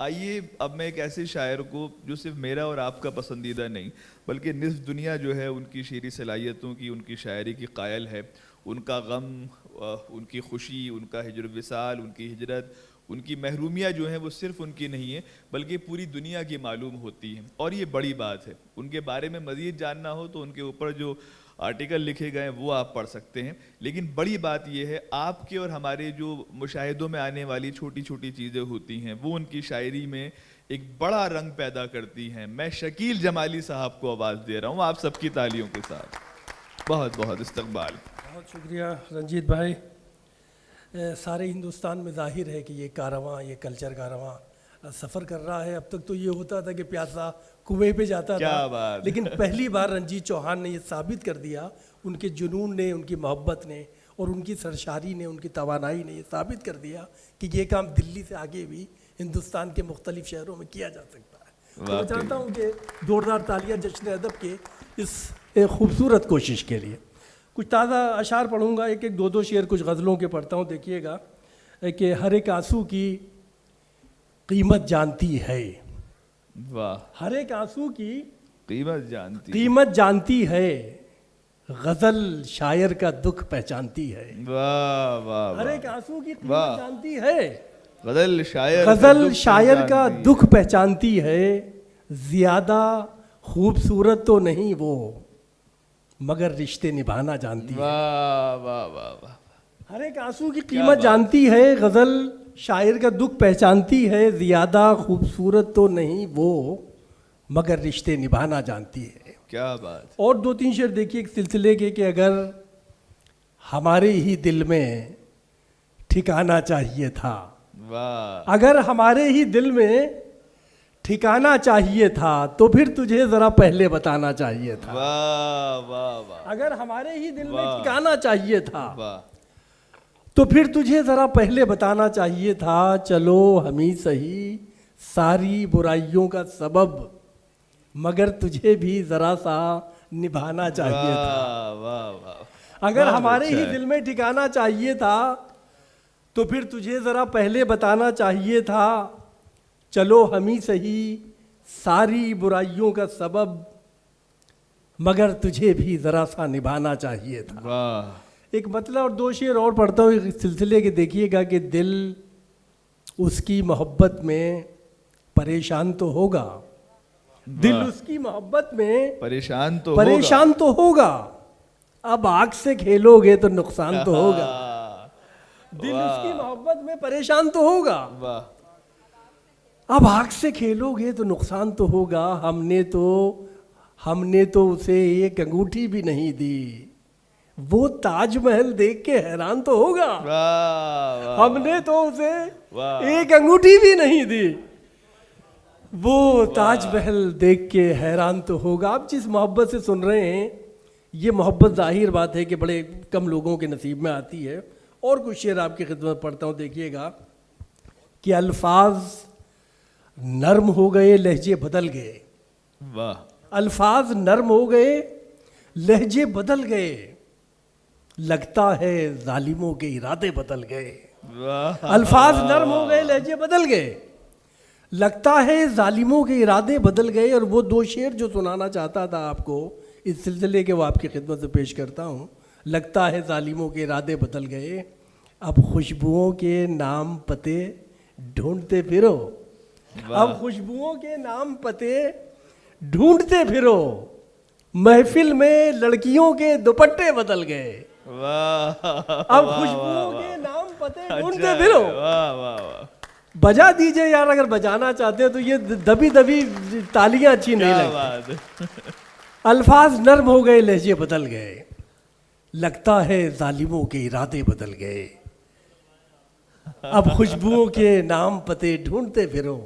آئیے اب میں ایک ایسے شاعر کو جو صرف میرا اور آپ کا پسندیدہ نہیں بلکہ نصف دنیا جو ہے ان کی شعری صلاحیتوں کی، ان کی شاعری کی قائل ہے، ان کا غم، ان کی خوشی، ان کا ہجر وصال، ان کی ہجرت، ان کی محرومیاں جو ہیں وہ صرف ان کی نہیں ہیں بلکہ پوری دنیا کی معلوم ہوتی ہیں، اور یہ بڑی بات ہے۔ ان کے بارے میں مزید جاننا ہو تو ان کے اوپر جو آرٹیکل لکھے گئے ہیں وہ آپ پڑھ سکتے ہیں، لیکن بڑی بات یہ ہے آپ کے اور ہمارے جو مشاہدوں میں آنے والی چھوٹی چھوٹی چیزیں ہوتی ہیں وہ ان کی شاعری میں ایک بڑا رنگ پیدا کرتی ہیں۔ میں شکیل جمالی صاحب کو آواز دے رہا ہوں آپ سب کی تالیوں کے ساتھ۔ بہت بہت استقبال۔ بہت شکریہ رنجیت بھائی۔ سارے ہندوستان میں ظاہر ہے کہ یہ کارواں، یہ کلچر کارواں سفر کر رہا ہے۔ اب تک تو یہ ہوتا تھا کہ پیاسا کنویں پہ جاتا تھا، لیکن پہلی بار رنجیت چوہان نے یہ ثابت کر دیا، ان کے جنون نے، ان کی محبت نے اور ان کی سرشاری نے، ان کی توانائی نے یہ ثابت کر دیا کہ یہ کام دلی سے آگے بھی ہندوستان کے مختلف شہروں میں کیا جا سکتا ہے۔ تو میں چاہتا ہوں کہ زوردار تالیاں جشن ادب کے اس خوبصورت کوشش کے لیے۔ کچھ تازہ اشعار پڑھوں گا، ایک ایک دو دو شعر کچھ غزلوں کے پڑھتا ہوں۔ دیکھیے گا کہ ہر ایک آنسو کی قیمت جانتی ہے، واہ، ہر ایک آنسو کی قیمت جانتی ہے، غزل شاعر کا دکھ پہچانتی ہے۔ واہ واہ، ہر ایک آنسو کی قیمت جانتی ہے، غزل شاعر کا دکھ پہچانتی ہے، زیادہ خوبصورت تو نہیں وہ مگر رشتے نبھانا جانتی ہے۔ واہ واہ واہ واہ، ہر ایک آنسو کی قیمت جانتی ہے، غزل شاعر کا دکھ پہچانتی ہے، زیادہ خوبصورت تو نہیں وہ مگر رشتے نبھانا جانتی ہے۔ کیا بات۔ اور دو تین شعر دیکھیے ایک سلسلے کے کہ اگر ہمارے ہی دل میں ٹھکانا چاہیے تھا، اگر ہمارے ہی دل میں ٹھکانا چاہیے تھا تو پھر تجھے ذرا پہلے بتانا چاہیے تھا۔ واہ واہ واہ، اگر ہمارے ہی دل میں ٹھکانا چاہیے تھا تو پھر تجھے ذرا پہلے بتانا چاہیے تھا، چلو ہم ہی سہی ساری برائیوں کا سبب مگر تجھے بھی ذرا سا نبھانا چاہیے تھا۔ اگر ہمارے ہی دل میں ٹھکانا چاہیے تھا تو پھر تجھے ذرا پہلے بتانا چاہیے تھا، چلو ہم ہی سہی ساری برائیوں کا سبب مگر تجھے بھی ذرا سا نبھانا چاہیے تھا۔ ایک مطلب اور دو شعر اور پڑھتا ہوں اس سلسلے کے۔ دیکھیے گا کہ دل اس کی محبت میں پریشان تو ہوگا، دل اس کی محبت میں پریشان تو ہوگا، اب آگ سے کھیلو گے تو نقصان تو ہوگا۔ دل اس کی محبت میں پریشان تو ہوگا، اب آگ سے کھیلو گے تو نقصان تو ہوگا، ہم نے تو اسے ایک انگوٹھی بھی نہیں دی، وہ تاج محل دیکھ کے حیران تو ہوگا، ہم نے تو اسے ایک انگوٹھی بھی نہیں دی، وہ تاج محل دیکھ کے حیران تو ہوگا۔ آپ جس محبت سے سن رہے ہیں یہ محبت ظاہر بات ہے کہ بڑے کم لوگوں کے نصیب میں آتی ہے۔ اور کچھ شعر آپ کی خدمت پڑھتا ہوں۔ دیکھیے گا کہ الفاظ نرم ہو گئے لہجے بدل گئے، الفاظ نرم ہو گئے لہجے بدل گئے، لگتا ہے ظالموں کے ارادے بدل گئے۔ الفاظ نرم ہو گئے لہجے بدل گئے، لگتا ہے ظالموں کے ارادے بدل گئے۔ اور وہ دو شعر جو سنانا چاہتا تھا آپ کو اس سلسلے کے وہ آپ کی خدمت سے پیش کرتا ہوں۔ لگتا ہے ظالموں کے ارادے بدل گئے، اب خوشبوؤں کے نام پتے ڈھونڈتے پھرو، اب خوشبوؤں کے نام پتے ڈھونڈتے پھرو، محفل میں لڑکیوں کے دوپٹے بدل گئے، اب خوشبوؤں کے نام پتے ڈھونڈتے پھرو۔ بجا دیجئے یار اگر بجانا چاہتے ہیں تو یہ دبی دبی تالیاں اچھی نہیں لگتی۔ الفاظ نرم ہو گئے لہجے بدل گئے، لگتا ہے ظالموں کے ارادے بدل گئے، اب خوشبوؤں کے نام پتے ڈھونڈتے پھرو،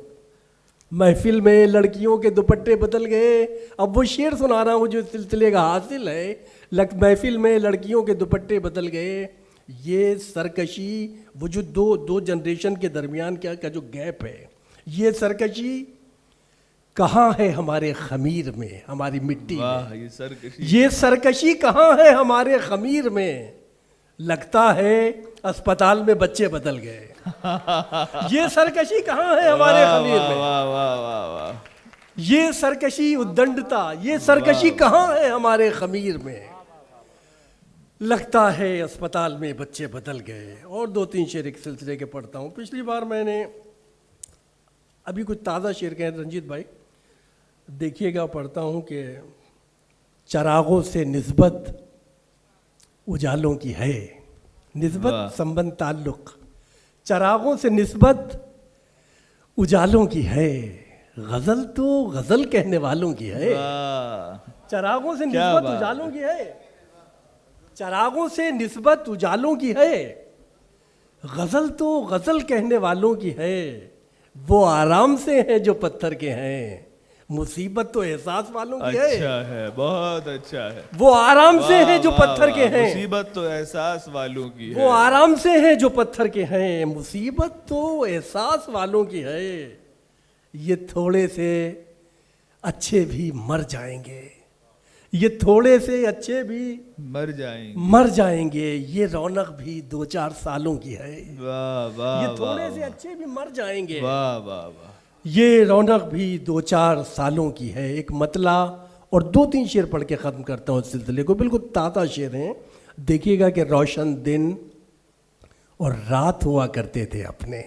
محفل میں لڑکیوں کے دوپٹے بدل گئے۔ اب وہ شعر سنا رہا ہوں جو اس سلسلے کا حاصل ہے۔ محفل میں لڑکیوں کے دوپٹے بدل گئے، یہ سرکشی وہ جو دو جنریشن کے درمیان کا جو گیپ ہے، یہ سرکشی کہاں ہے ہمارے خمیر میں، ہماری مٹی میں، یہ سرکشی کہاں ہے ہمارے خمیر میں، لگتا ہے اسپتال میں بچے بدل گئے. یہ سرکشی کہاں ہے ہمارے خمیر میں؟ واہ واہ واہ واہ. یہ سرکشی ادنڈتا، یہ سرکشی کہاں ہے ہمارے خمیر میں؟ لگتا ہے اسپتال میں بچے بدل گئے. اور 2-3 شعر ایک سلسلے کے پڑھتا ہوں. پچھلی بار میں نے ابھی کچھ تازہ شعر کہے رنجیت بھائی دیکھیے گا، پڑھتا ہوں کہ چراغوں سے نسبت اجالوں کی ہے. نسبت سمبند تعلق، چراغوں سے نسبت اجالوں کی ہے. غزل تو غزل کہنے والوں کی ہے. چراغوں سے نسبت اجالوں کی ہے. چراغوں سے نسبت اجالوں کی ہے. غزل تو غزل کہنے والوں کی ہے. وہ آرام سے ہیں جو پتھر کے ہیں. مصیبت تو احساس والوں کی ہے. اچھا ہے، بہت اچھا ہے. وہ آرام سے ہیں جو پتھر کے ہیں. مصیبت تو احساس والوں کی ہے. وہ آرام سے ہیں جو پتھر کے ہیں. مصیبت تو احساس والوں کی ہے. یہ تھوڑے سے اچھے بھی مر جائیں گے. یہ تھوڑے سے اچھے بھی مر جائیں گے. یہ رونق بھی 2-4 سالوں کی ہے. یہ تھوڑے سے اچھے بھی مر جائیں گے. یہ رونق بھی 2-4 سالوں کی ہے. ایک مطلع اور 2-3 شعر پڑھ کے ختم کرتا ہوں اس سلسلے کو. بالکل تازہ شعر ہیں. دیکھیے گا کہ روشن دن اور رات ہوا کرتے تھے اپنے.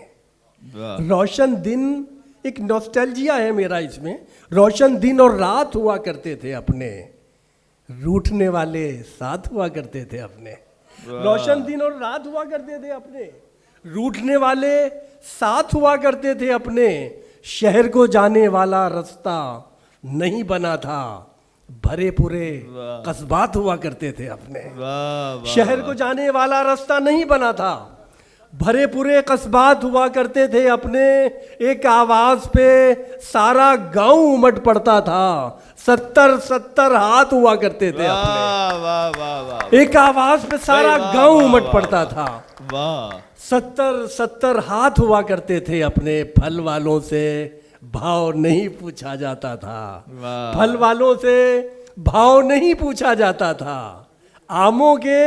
روشن دن ایک نوسٹیلجیا ہے میرا اس میں. روشن دن اور رات ہوا کرتے تھے اپنے. روٹھنے والے ساتھ ہوا کرتے تھے اپنے. روشن دن اور رات ہوا کرتے تھے اپنے. روٹھنے والے ساتھ ہوا کرتے تھے اپنے. شہر کو جانے والا رستہ نہیں بنا تھا. بھرے پورے قصبات ہوا کرتے تھے اپنے. شہر کو جانے والا رستہ نہیں بنا تھا. بھرے پورے قصبات ہوا کرتے تھے اپنے. ایک آواز پہ سارا گاؤں امٹ پڑتا تھا. 70 ہاتھ ہوا کرتے تھے اپنے. ایک آواز پہ سارا گاؤں امٹ پڑتا تھا. 70 ہاتھ ہوا کرتے تھے اپنے. پھل والوں سے بھاؤ نہیں پوچھا جاتا تھا. پھل والوں سے بھاؤ نہیں پوچھا جاتا تھا. آموں کے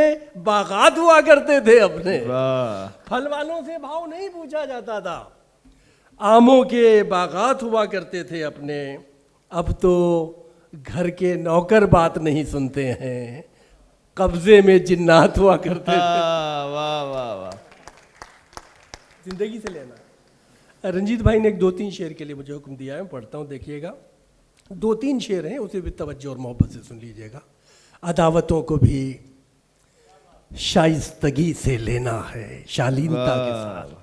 باغات ہوا کرتے تھے اپنے. پھل والوں سے بھاؤ نہیں پوچھا جاتا تھا. آموں کے باغات ہوا کرتے تھے اپنے. اب تو گھر کے نوکر بات نہیں سنتے ہیں. قبضے میں جنات ہوا کرتے تھے. زندگی سے لینا. رنجیت بھائی نے ایک 2-3 شعر کے لیے مجھے حکم دیا ہے, پڑھتا ہوں, دیکھیے گا. 2-3 شعر ہیں, اسے بھی توجہ اور محبت سے سن لیجیے گا. عداوتوں کو بھی شائستگی سے لینا ہے, شالینتا کے ساتھ.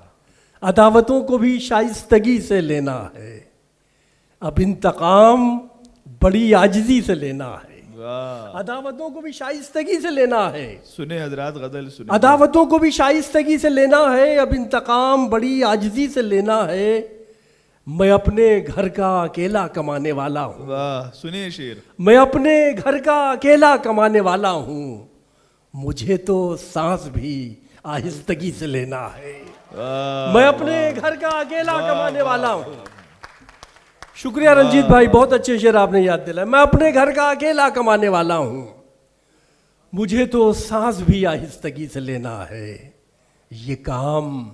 عداوتوں کو بھی شائستگی سے لینا ہے. اب انتقام بڑی عاجزی سے لینا ہے. عداوتوں کو بھی شائستگی سے لینا ہے. سنیں حضرات, غزل سنیں. عداوتوں کو بھی شائستگی سے لینا ہے. اب انتقام بڑی عاجزی سے لینا ہے. میں اپنے گھر کا اکیلا کمانے والا ہوں. واہ, سنیں شعر. میں اپنے گھر کا اکیلا کمانے والا ہوں. مجھے تو سانس بھی آہستگی سے لینا ہے. میں اپنے گھر کا اکیلا کمانے والا ہوں. شکریہ رنجیت بھائی, بہت اچھے شعر آپ نے یاد دلایا. میں اپنے گھر کا اکیلا کمانے والا ہوں. مجھے تو سانس بھی آہستگی سے لینا ہے. یہ کام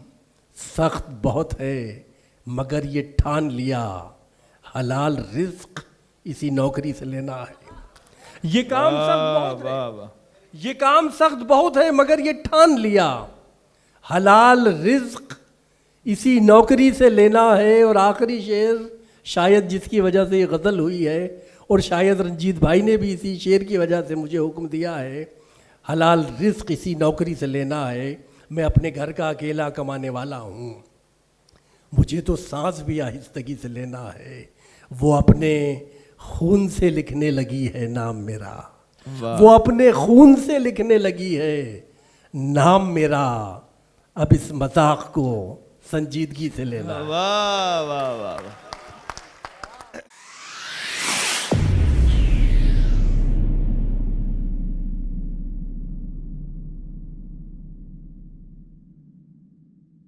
سخت بہت ہے مگر یہ ٹھان لیا, حلال رزق اسی نوکری سے لینا ہے. یہ کام سخت بہت ہے, یہ کام سخت بہت ہے مگر یہ ٹھان لیا, حلال رزق اسی نوکری سے لینا ہے. اور آخری شعر شاید جس کی وجہ سے یہ غزل ہوئی ہے, اور شاید رنجیت بھائی نے بھی اسی شعر کی وجہ سے مجھے حکم دیا ہے, حلال رزق اسی نوکری سے لینا ہے. میں اپنے گھر کا اکیلا کمانے والا ہوں. مجھے تو سانس بھی آہستگی سے لینا ہے. وہ اپنے خون سے لکھنے لگی ہے نام میرا. وہ اپنے خون سے لکھنے لگی ہے نام میرا. اب اس مذاق کو سنجیدگی سے لینا. واہ واہ واہ.